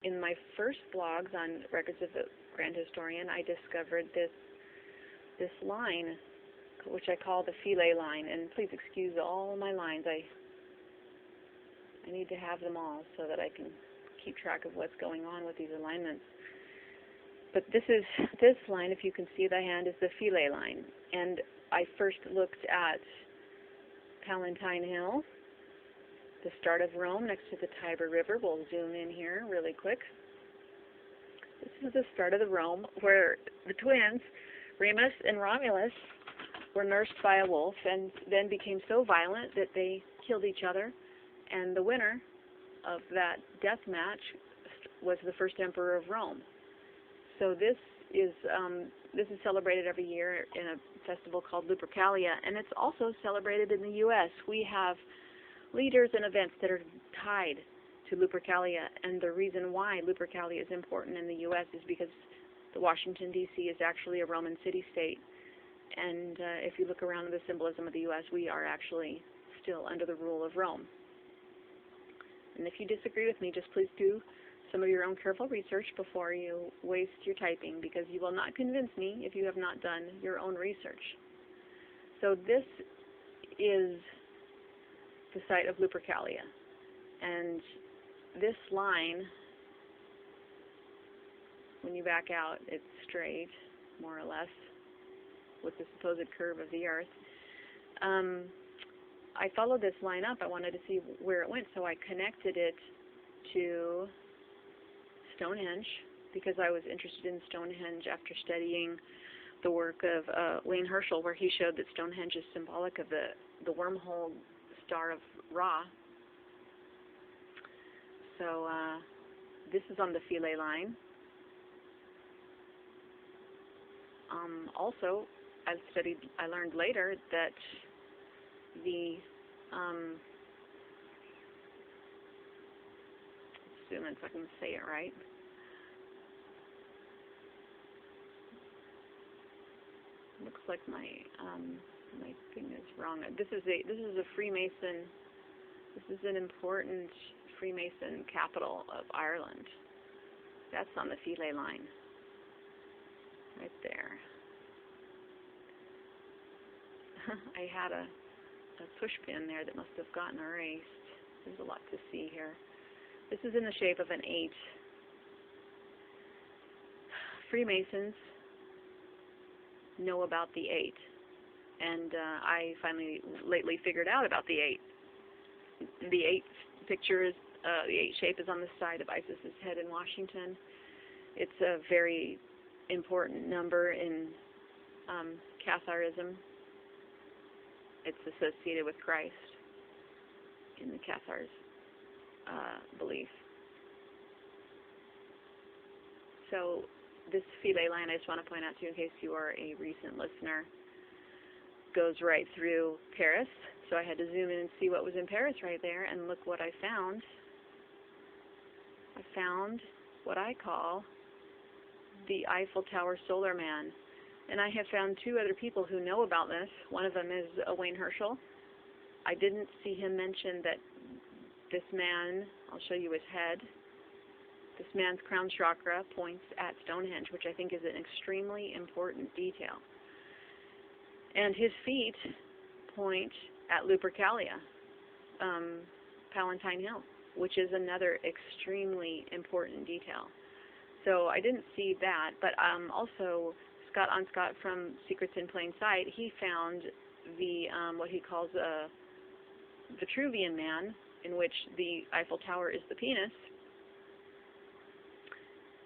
in my first blogs on Records of the Grand Historian, I discovered this line, which I call the Philae line. And please excuse all my lines. I need to have them all so that I can keep track of what's going on with these alignments. But this line, if you can see the hand, is the Philae line. And I first looked at Palatine Hill, the start of Rome next to the Tiber River. We'll zoom in here really quick. This is the start of the Rome where the twins, Remus and Romulus, were nursed by a wolf and then became so violent that they killed each other. And the winner of that death match was the first emperor of Rome. So this is celebrated every year in a festival called Lupercalia, and it's also celebrated in the U.S. We have leaders and events that are tied to Lupercalia, and the reason why Lupercalia is important in the U.S. is because the Washington, D.C. is actually a Roman city-state, and if you look around the symbolism of the U.S., we are actually still under the rule of Rome. And if you disagree with me, just please do some of your own careful research before you waste your typing, because you will not convince me if you have not done your own research. So this is the site of Lupercalia, and this line, when you back out, it's straight, more or less, with the supposed curve of the earth. I followed this line up. I wanted to see where it went, so I connected it to Stonehenge, because I was interested in Stonehenge after studying the work of Wayne Herschel, where he showed that Stonehenge is symbolic of the wormhole star of Ra. So this is on the Philae line. Also, I learned later that the zoom in so I can say it right. Looks like my thing is wrong. This is a Freemason. This is an important Freemason capital of Ireland. That's on the Philae line, right there. I had a push pin there that must have gotten erased. There's a lot to see here. This is in the shape of an 8. Freemasons know about the 8, and I finally lately figured out about the 8. The 8 picture is, the 8 shape is on the side of Isis's head in Washington. It's a very important number in Catharism. It's associated with Christ in the Cathars' belief. So this Philae line, I just want to point out to you in case you are a recent listener, goes right through Paris. So I had to zoom in and see what was in Paris right there, and look what I found. I found what I call the Eiffel Tower Solar Man. And I have found 2 other people who know about this. One of them is Wayne Herschel. I didn't see him mention that this man, I'll show you his head, this man's crown chakra points at Stonehenge, which I think is an extremely important detail. And his feet point at Lupercalia, Palatine Hill, which is another extremely important detail. So I didn't see that, but also Scott on Scott from Secrets in Plain Sight, he found the what he calls the Vitruvian Man, in which the Eiffel Tower is the penis.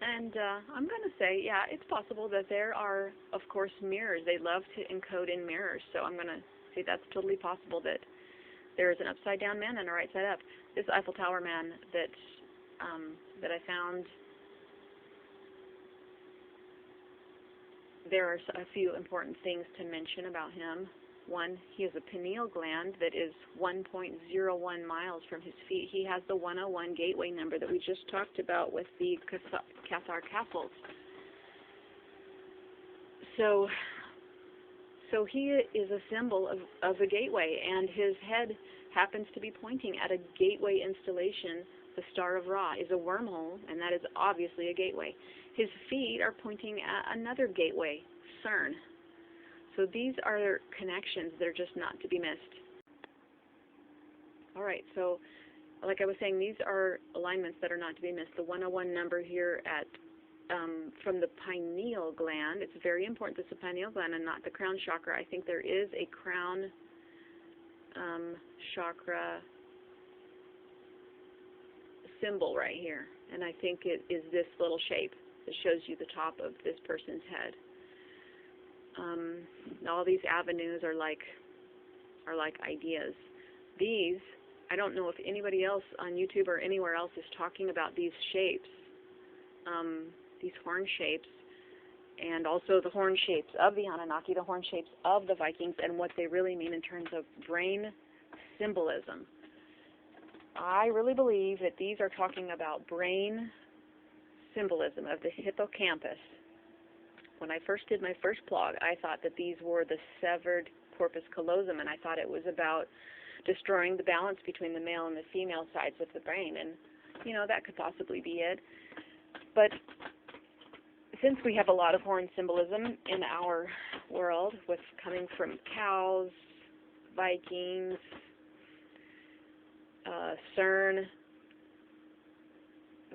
And I'm going to say, yeah, it's possible that there are, of course, mirrors. They love to encode in mirrors, so I'm going to say that's totally possible that there is an upside-down man and a right-side up. This Eiffel Tower man that I found, there are a few important things to mention about him. One, he has a pineal gland that is 1.01 miles from his feet. He has the 101 gateway number that we just talked about with the Cathar castles. So he is a symbol of a gateway, and his head happens to be pointing at a gateway installation The Star of Ra is a wormhole, and that is obviously a gateway. His feet are pointing at another gateway, CERN. So these are connections that are just not to be missed. All right, so like I was saying, these are alignments that are not to be missed. The 101 number here at from the pineal gland, it's very important that it's the pineal gland and not the crown chakra. I think there is a crown chakra symbol right here, and I think it is this little shape that shows you the top of this person's head. All these avenues are like ideas. These, I don't know if anybody else on YouTube or anywhere else is talking about these shapes, these horn shapes, and also the horn shapes of the Anunnaki, the horn shapes of the Vikings, and what they really mean in terms of brain symbolism. I really believe that these are talking about brain symbolism of the hippocampus. When I first did my first blog, I thought that these were the severed corpus callosum, and I thought it was about destroying the balance between the male and the female sides of the brain, and, you know, that could possibly be it. But since we have a lot of horn symbolism in our world, with coming from cows, Vikings, CERN,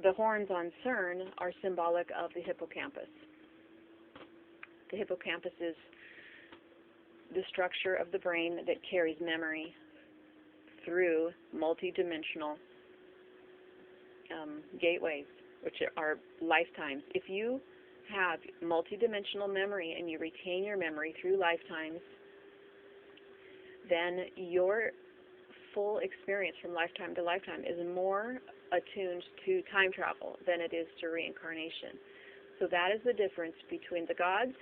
the horns on CERN are symbolic of the hippocampus. The hippocampus is the structure of the brain that carries memory through multidimensional gateways, which are lifetimes. If you have multidimensional memory and you retain your memory through lifetimes, then your full experience from lifetime to lifetime is more attuned to time travel than it is to reincarnation. So that is the difference between the gods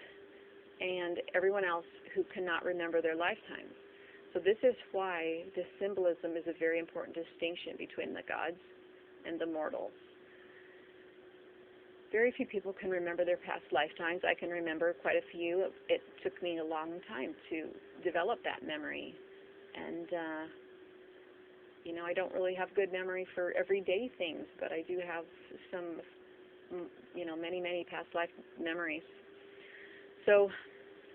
and everyone else who cannot remember their lifetimes. So this is why this symbolism is a very important distinction between the gods and the mortals. Very few people can remember their past lifetimes. I can remember quite a few. It took me a long time to develop that memory. And, you know, I don't really have good memory for everyday things, but I do have some, you know, many, many past life memories. So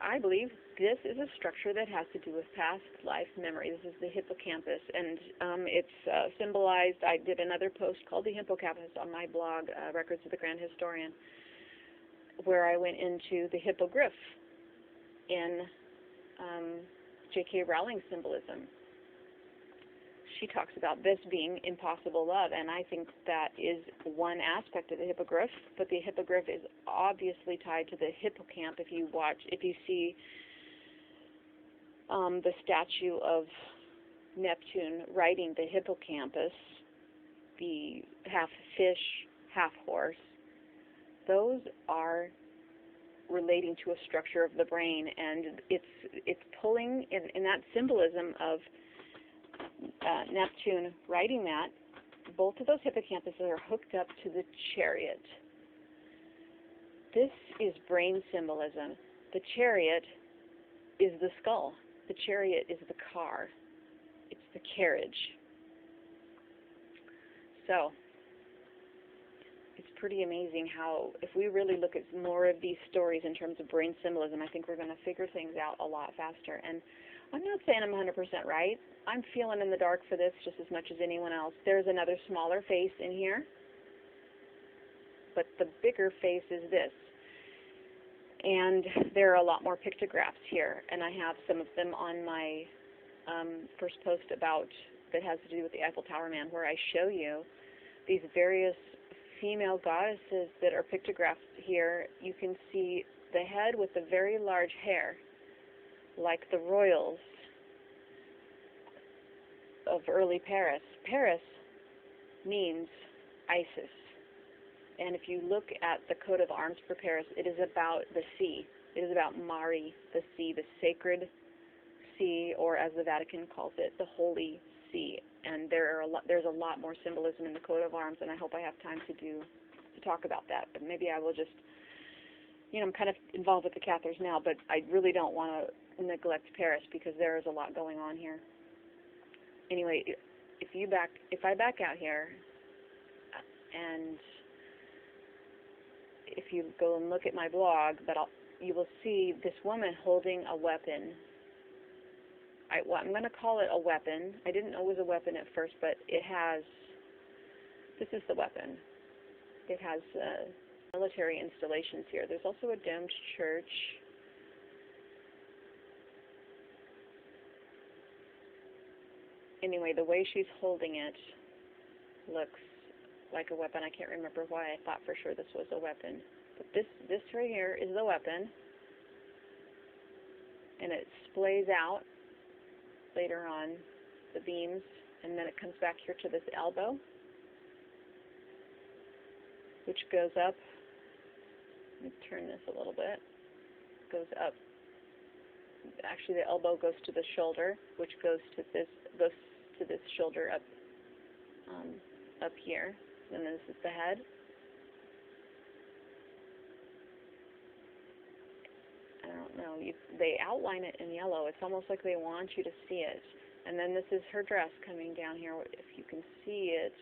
I believe this is a structure that has to do with past life memory. This is the hippocampus, and it's symbolized. I did another post called The Hippocampus on my blog, Records of the Grand Historian, where I went into the hippogriff in J.K. Rowling's symbolism. She talks about this being impossible love, and I think that is one aspect of the hippogriff, but the hippogriff is obviously tied to the hippocamp. If you see the statue of Neptune riding the hippocampus, the half fish, half horse, those are relating to a structure of the brain, and it's pulling in that symbolism of Neptune riding that. Both of those hippocampuses are hooked up to the chariot. This is brain symbolism. The chariot is the skull. The chariot is the car. It's the carriage. So it's pretty amazing how, if we really look at more of these stories in terms of brain symbolism, I think we're going to figure things out a lot faster. And I'm not saying I'm 100% right. I'm feeling in the dark for this just as much as anyone else. There's another smaller face in here, but the bigger face is this. And there are a lot more pictographs here, and I have some of them on my first post that has to do with the Eiffel Tower Man, where I show you these various female goddesses that are pictographed here. You can see the head with the very large hair, like the royals of early Paris. Paris means Isis. And if you look at the coat of arms for Paris, it is about the sea. It is about Mari, the sea, the sacred sea, or as the Vatican calls it, the Holy See. And there's a lot more symbolism in the coat of arms, and I hope I have time to talk about that. But maybe I will just, you know, I'm kind of involved with the Cathars now, but I really don't want to neglect Paris because there is a lot going on here. Anyway, if I back out here, and if you go and look at my blog, you will see this woman holding a weapon. I'm going to call it a weapon. I didn't know it was a weapon at first, but this is the weapon. It has military installations here. There's also a domed church. Anyway, the way she's holding it looks like a weapon. I can't remember why I thought for sure this was a weapon. But this right here is the weapon. And it splays out later on the beams, and then it comes back here to this elbow, which goes up. Let me turn this a little bit. Goes up. Actually, the elbow goes to the shoulder, which goes to this shoulder up here. And then this is the head. I don't know. They outline it in yellow. It's almost like they want you to see it. And then this is her dress coming down here, if you can see it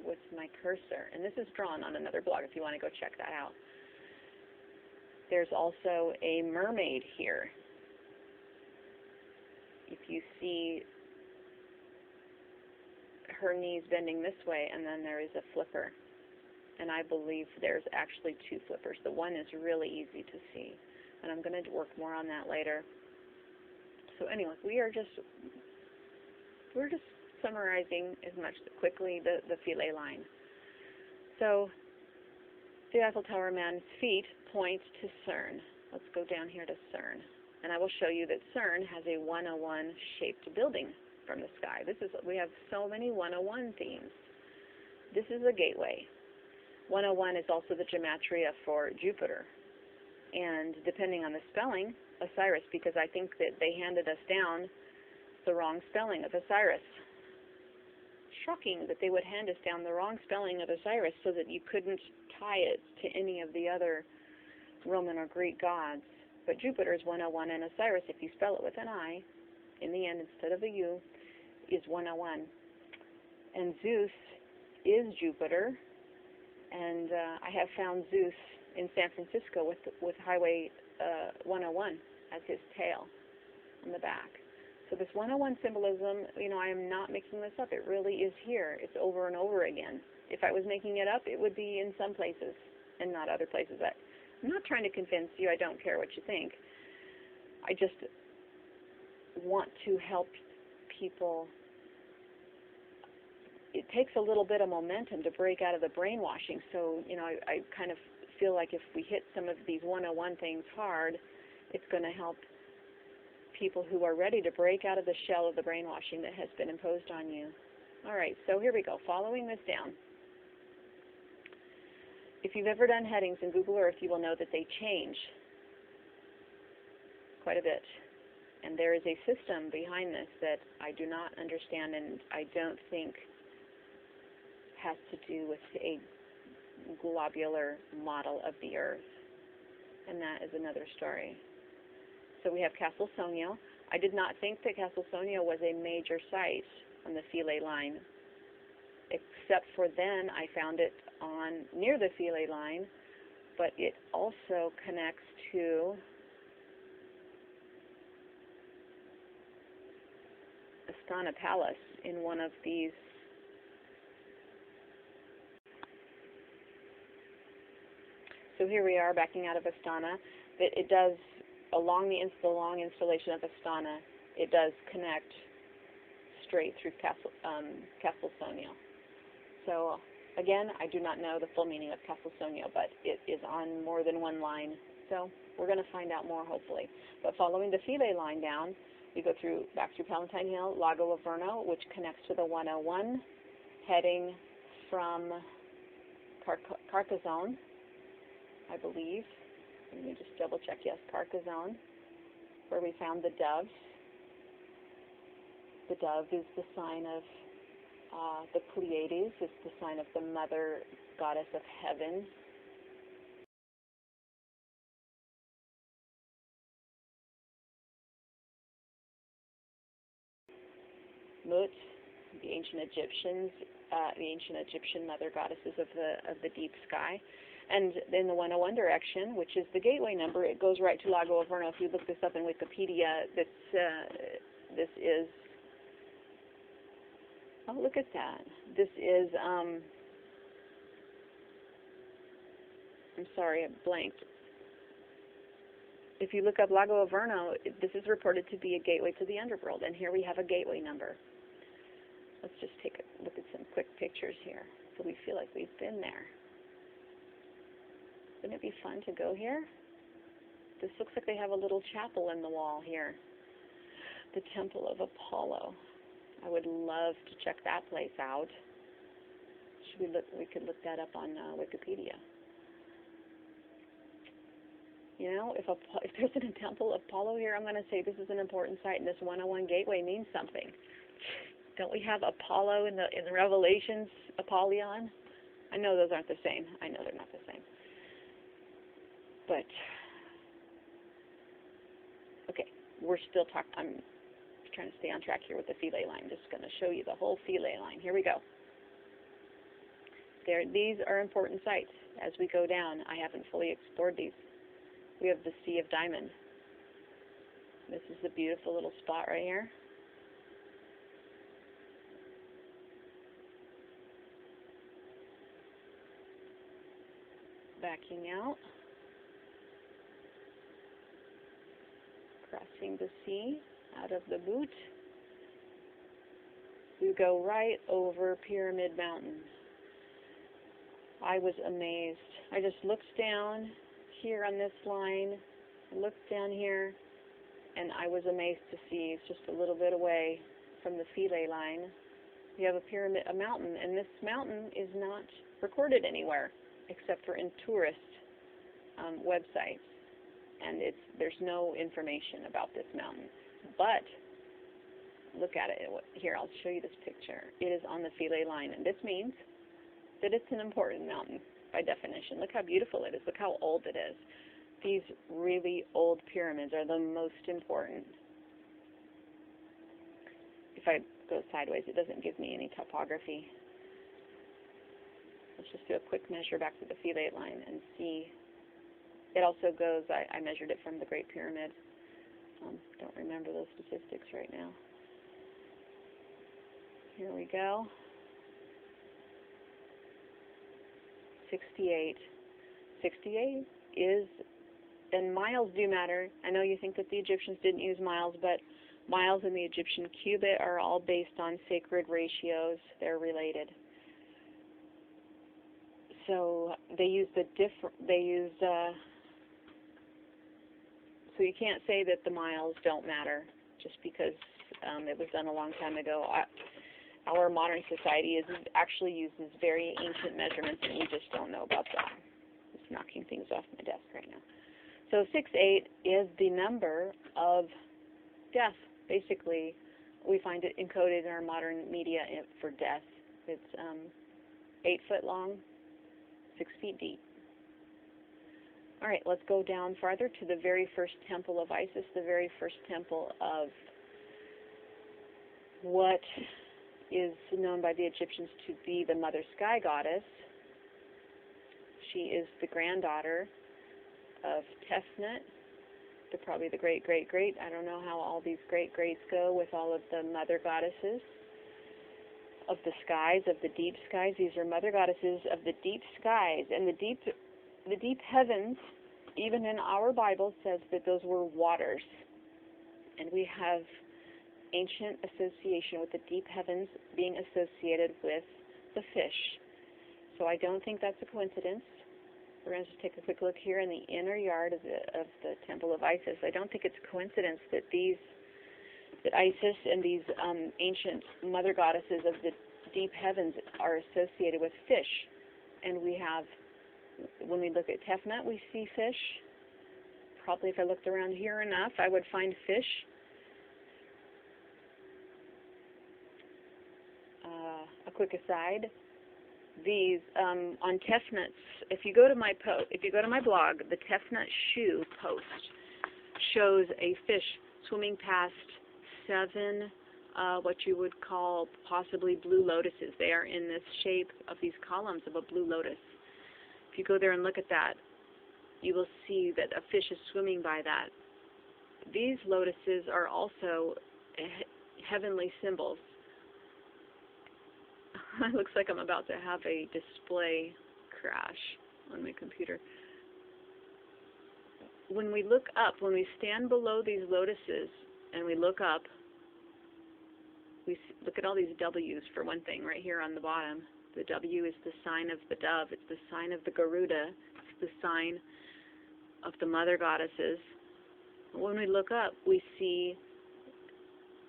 with my cursor. And this is drawn on another blog if you want to go check that out. There's also a mermaid here. If you see her knees bending this way, and then there is a flipper. And I believe there's actually two flippers. The one is really easy to see. And I'm going to work more on that later. So anyway, we're just summarizing as much quickly the Philae line. So the Eiffel Tower man's feet point to CERN. Let's go down here to CERN. And I will show you that CERN has a 101 shaped building from the sky. We have so many 101 themes. This is a gateway. 101 is also the gematria for Jupiter. And depending on the spelling, Osiris, because I think that they handed us down the wrong spelling of Osiris. Shocking that they would hand us down the wrong spelling of Osiris so that you couldn't tie it to any of the other Roman or Greek gods. But Jupiter is 101, and Osiris, if you spell it with an I in the end instead of a U, is 101. And Zeus is Jupiter, and I have found Zeus in San Francisco with Highway 101 as his tail on the back. So this 101 symbolism, I am not making this up. It really is here. It's over and over again. If I was making it up, it would be in some places and not other places. I'm not trying to convince you. I don't care what you think. I just want to help people. It takes a little bit of momentum to break out of the brainwashing. So, I kind of feel like if we hit some of these 101 things hard, it's going to help people who are ready to break out of the shell of the brainwashing that has been imposed on you. All right, so here we go. Following this down. If you've ever done headings in Google Earth, you will know that they change quite a bit. And there is a system behind this that I do not understand and I don't think has to do with a globular model of the Earth. And that is another story. So we have Castle Sonio. I did not think that Castle Sonio was a major site on the Philae line, except for then I found it near the Philae line, but it also connects to Astana Palace in one of these. So here we are backing out of Astana. It does, along the long installation of Astana, it does connect straight through Castle Sonio. So again, I do not know the full meaning of Castle Sonio, but it is on more than one line. So we're going to find out more, hopefully. But following the Philae line down, you go back through Palatine Hill, Lago Averno, which connects to the 101, heading from Carcassonne, I believe. Let me just double check. Yes, Carcassonne, where we found the doves. The dove is the sign of the Pleiades. It's the sign of the mother goddess of heaven. Mut, the ancient Egyptians, the ancient Egyptian mother goddesses of the deep sky. And in the 101 direction, which is the gateway number, it goes right to Lago Averno. If you look this up in Wikipedia, this is, oh, look at that. This is, I'm sorry, I blanked. If you look up Lago Averno, this is reported to be a gateway to the underworld, and here we have a gateway number. Let's just take a look at some quick pictures here so we feel like we've been there. Wouldn't it be fun to go here? This looks like they have a little chapel in the wall here. The Temple of Apollo. I would love to check that place out. Should we look? We could look that up on Wikipedia. You know, if there's a Temple of Apollo here, I'm going to say this is an important site, and this 101 gateway means something. Don't we have Apollo in the Revelations, Apollyon? I know those aren't the same. I know they're not the same. But, okay, we're still talking. I'm trying to stay on track here with the Philae line. I'm just going to show you the whole Philae line. Here we go. These are important sites. As we go down, I haven't fully explored these. We have the Sea of Diamond. This is a beautiful little spot right here. Backing out. Crossing the sea out of the boot. We go right over Pyramid Mountain. I was amazed. I just looked down here on this line, looked down here, and I was amazed to see it's just a little bit away from the Philae line. We have a mountain, and this mountain is not recorded anywhere except for in tourist websites. And there's no information about this mountain. But look at it. Here, I'll show you this picture. It is on the Philae line, and this means that it's an important mountain by definition. Look how beautiful it is. Look how old it is. These really old pyramids are the most important. If I go sideways, it doesn't give me any topography. Let's just do a quick measure back to the Philae line and see. It also goes, I measured it from the Great Pyramid. Don't remember those statistics right now. Here we go. 68. 68 is, and miles do matter. I know you think that the Egyptians didn't use miles, but miles and the Egyptian cubit are all based on sacred ratios. They're related. So they use so you can't say that the miles don't matter just because it was done a long time ago. Our modern society actually uses very ancient measurements, and we just don't know about that. Just knocking things off my desk right now. So 68 is the number of death. Basically, we find it encoded in our modern media for death. It's 8 foot long, 6 feet deep. All right, let's go down farther to the very first temple of Isis, the very first temple of what is known by the Egyptians to be the Mother Sky Goddess. She is the granddaughter of Tefnut, probably the great-great-great. I don't know how all these great-greats go with all of the mother goddesses of the skies, of the deep skies. These are mother goddesses of the deep skies. And the deep heavens, even in our Bible, says that those were waters. And we have ancient association with the deep heavens being associated with the fish. So I don't think that's a coincidence. We're going to just take a quick look here in the inner yard of the Temple of Isis. I don't think it's a coincidence that Isis and these ancient mother goddesses of the deep heavens are associated with fish. And we have, when we look at Tefnut, we see fish. Probably if I looked around here enough, I would find fish. A quick aside, these on Tefnut's, if you go to my blog, the Tefnut shoe post shows a fish swimming past 7 what you would call possibly blue lotuses. They are in this shape of these columns of a blue lotus. If you go there and look at that, you will see that a fish is swimming by that. These lotuses are also heavenly symbols. It looks like I'm about to have a display crash on my computer. When we look up, when we stand below these lotuses and we look up, we look at all these W's for one thing right here on the bottom. The W is the sign of the dove. It's the sign of the Garuda. It's the sign of the mother goddesses. When we look up, we see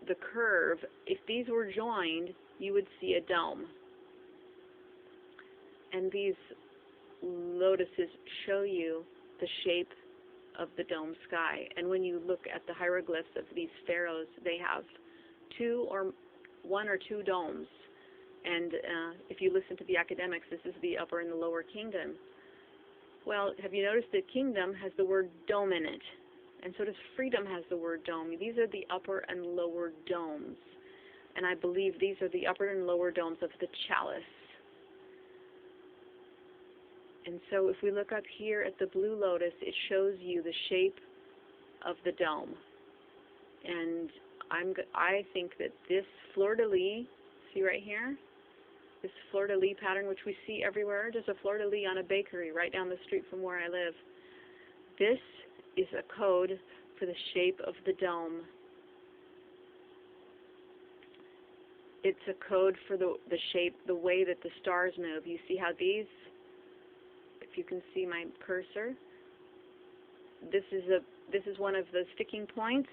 the curve. If these were joined, you would see a dome. And these lotuses show you the shape of the dome sky. And when you look at the hieroglyphs of these pharaohs, they have one or two domes. And if you listen to the academics, this is the upper and the lower kingdom. Well, have you noticed that kingdom has the word dome in it? And so does freedom has the word dome. These are the upper and lower domes. And I believe these are the upper and lower domes of the chalice. And so if we look up here at the blue lotus, it shows you the shape of the dome. And I think that this fleur-de-lis, see right here? This fleur-de-lis pattern, which we see everywhere, there's a fleur-de-lis on a bakery right down the street from where I live. This is a code for the shape of the dome. It's a code for the shape, the way that the stars move. You see how these, if you can see my cursor, this is one of the sticking points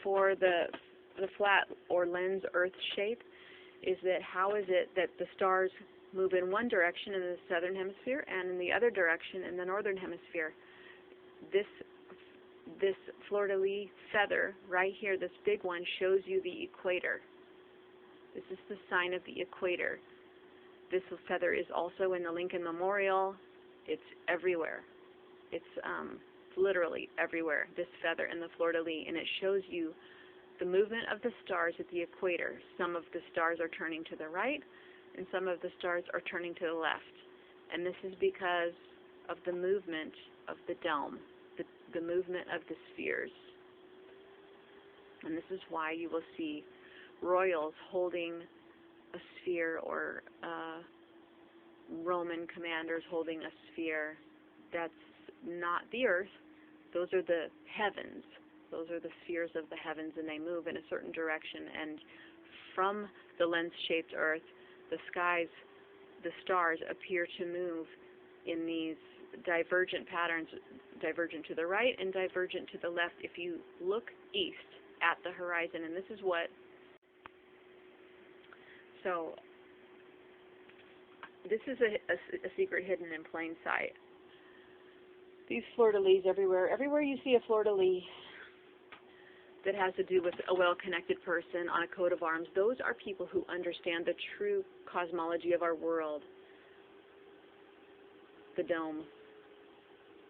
for the flat or lens Earth shape. Is that how is it that the stars move in one direction in the southern hemisphere and in the other direction in the northern hemisphere? This fleur-de-lis feather right here, this big one, shows you the equator. This is the sign of the equator. This feather is also in the Lincoln Memorial. It's everywhere. It's literally everywhere, this feather and the fleur-de-lis, and it shows you the movement of the stars at the equator. Some of the stars are turning to the right, and some of the stars are turning to the left. And this is because of the movement of the dome, the movement of the spheres. And this is why you will see royals holding a sphere, or Roman commanders holding a sphere. That's not the earth. Those are the heavens. Those are the spheres of the heavens, and they move in a certain direction. And from the lens-shaped earth, the skies, the stars appear to move in these divergent patterns, divergent to the right and divergent to the left. If you look east at the horizon, and this is what, so this is a secret hidden in plain sight. These fleur-de-lis everywhere. Everywhere you see a fleur-de-lis that has to do with a well-connected person on a coat of arms, those are people who understand the true cosmology of our world. The dome.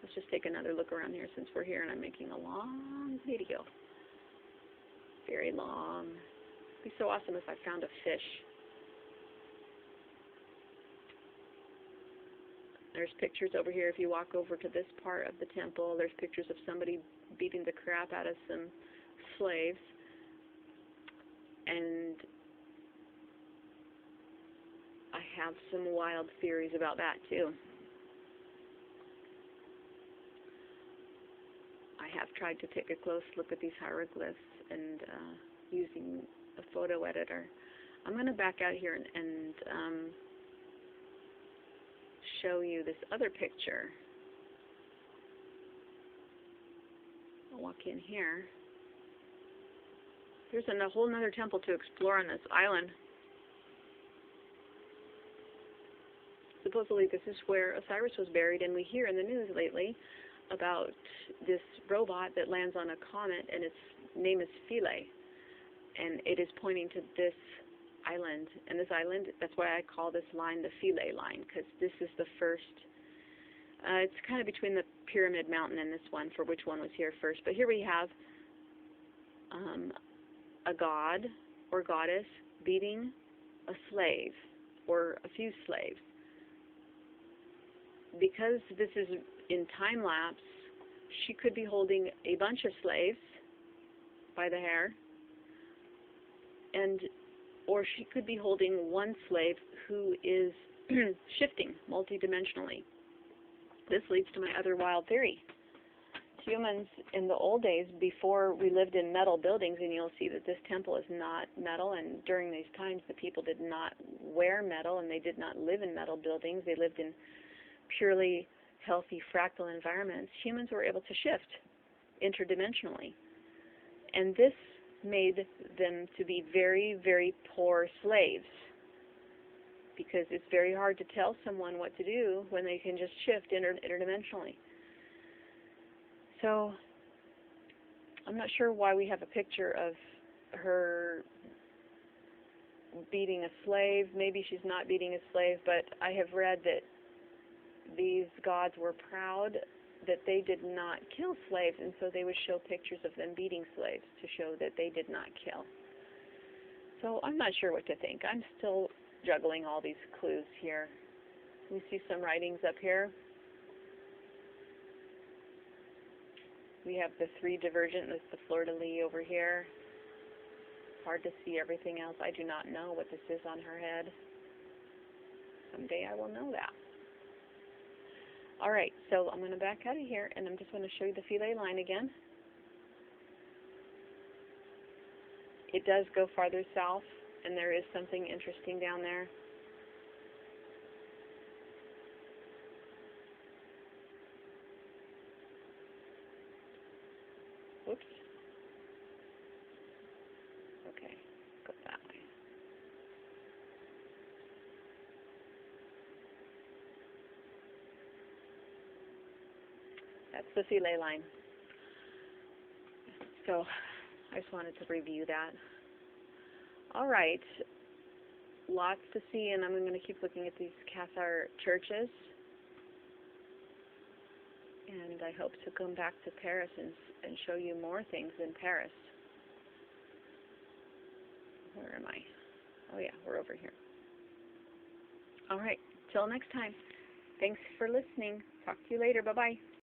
Let's just take another look around here since we're here and I'm making a long video. Very long. It'd be so awesome if I found a fish. There's pictures over here. If you walk over to this part of the temple, there's pictures of somebody beating the crap out of some slaves. And I have some wild theories about that too. I have tried to take a close look at these hieroglyphs and using a photo editor. I'm going to back out here and show you this other picture. I'll walk in here. There's a whole other temple to explore on this island. Supposedly this is where Osiris was buried, and we hear in the news lately about this robot that lands on a comet, and its name is Philae, and it is pointing to this island. And this island, that's why I call this line the Philae Line, because this is the first, it's kind of between the Pyramid Mountain and this one, for which one was here first. But here we have a god or goddess beating a slave or a few slaves. Because this is in time lapse, she could be holding a bunch of slaves by the hair, or she could be holding one slave who is shifting multidimensionally. This leads to my other wild theory. Humans in the old days, before we lived in metal buildings, and you'll see that this temple is not metal, and during these times the people did not wear metal and they did not live in metal buildings. They lived in purely healthy fractal environments. Humans were able to shift interdimensionally, and this made them to be very, very poor slaves, because it's very hard to tell someone what to do when they can just shift interdimensionally. So I'm not sure why we have a picture of her beating a slave. Maybe she's not beating a slave, but I have read that these gods were proud that they did not kill slaves, and so they would show pictures of them beating slaves to show that they did not kill. So I'm not sure what to think. I'm still juggling all these clues here. We see some writings up here. We have the 3 divergent, that's the fleur-de-lis over here. Hard to see everything else. I do not know what this is on her head. Someday I will know that. All right, so I'm going to back out of here, and I'm just going to show you the Philae line again. It does go farther south, and there is something interesting down there. Oops. Okay, go that way. That's the Philae line. So I just wanted to review that. All right, lots to see, and I'm going to keep looking at these Cathar churches. And I hope to come back to Paris and show you more things in Paris. Where am I? Oh yeah, we're over here. All right, till next time. Thanks for listening. Talk to you later. Bye-bye.